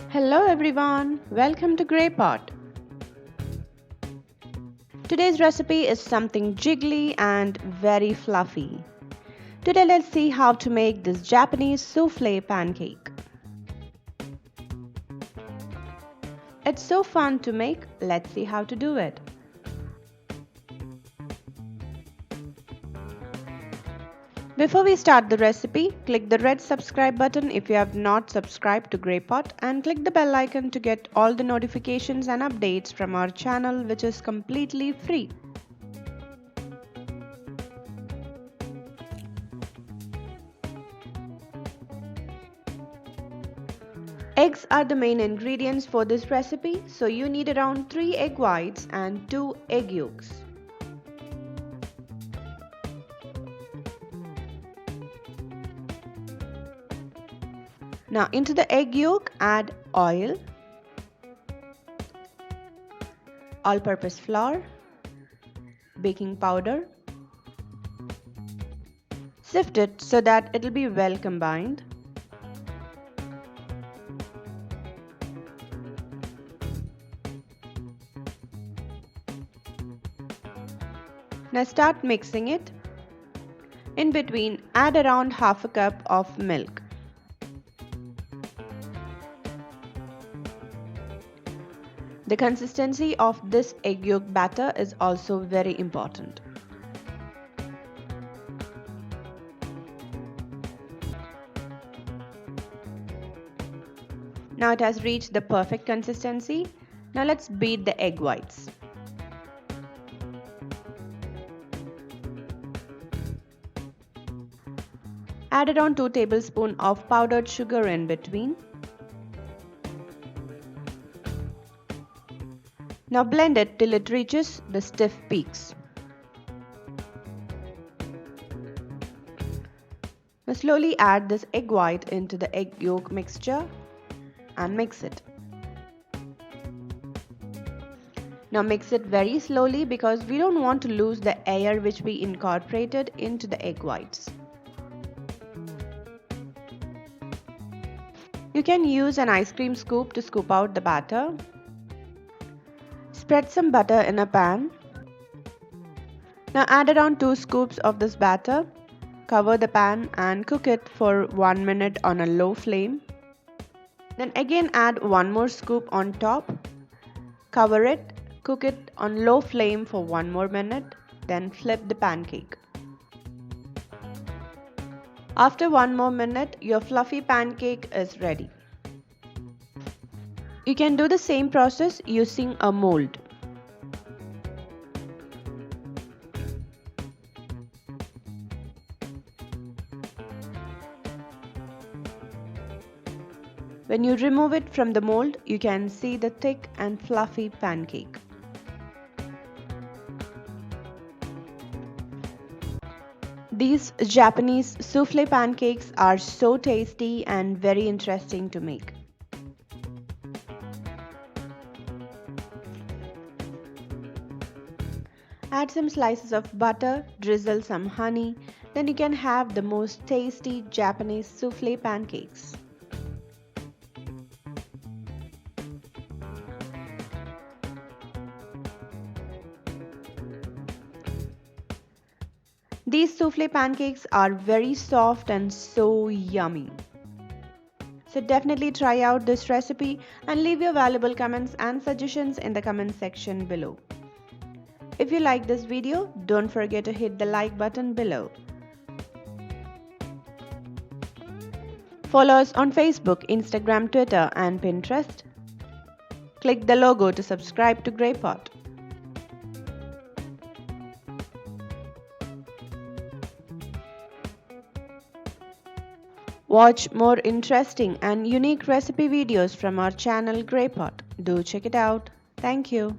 Hello everyone, welcome to Grey Pot. Today's recipe is something jiggly and very fluffy. Today let's see how to make this Japanese souffle pancake. It's so fun to make, let's see how to do it. Before we start the recipe, click the red subscribe button if you have not subscribed to Grey Pot and click the bell icon to get all the notifications and updates from our channel, which is completely free. Eggs are the main ingredients for this recipe, so you need around 3 egg whites and 2 egg yolks. Now into the egg yolk add oil, all-purpose flour, baking powder. Sift it so that it will be well combined. Now start mixing it. In between, add around half a cup of milk. The consistency of this egg yolk batter is also very important. Now it has reached the perfect consistency. Now let's beat the egg whites. Add around 2 tablespoons of powdered sugar in between. Now blend it till it reaches the stiff peaks. Now slowly add this egg white into the egg yolk mixture and mix it. Now mix it very slowly because we don't want to lose the air which we incorporated into the egg whites. You can use an ice cream scoop to scoop out the batter. Spread some butter in a pan. Now add around 2 scoops of this batter. Cover the pan and cook it for 1 minute on a low flame. Then again add 1 more scoop on top. Cover it, cook it on low flame for 1 more minute. Then flip the pancake. After 1 more minute, your fluffy pancake is ready. You can do the same process using a mold. When you remove it from the mold, you can see the thick and fluffy pancake. These Japanese souffle pancakes are so tasty and very interesting to make. Add some slices of butter, drizzle some honey, then you can have the most tasty Japanese souffle pancakes. These souffle pancakes are very soft and so yummy. So definitely try out this recipe and leave your valuable comments and suggestions in the comment section below. If you like this video, don't forget to hit the like button below. Follow us on Facebook, Instagram, Twitter and Pinterest. Click the logo to subscribe to Grey Pot. Watch more interesting and unique recipe videos from our channel Grey Pot. Do check it out. Thank you.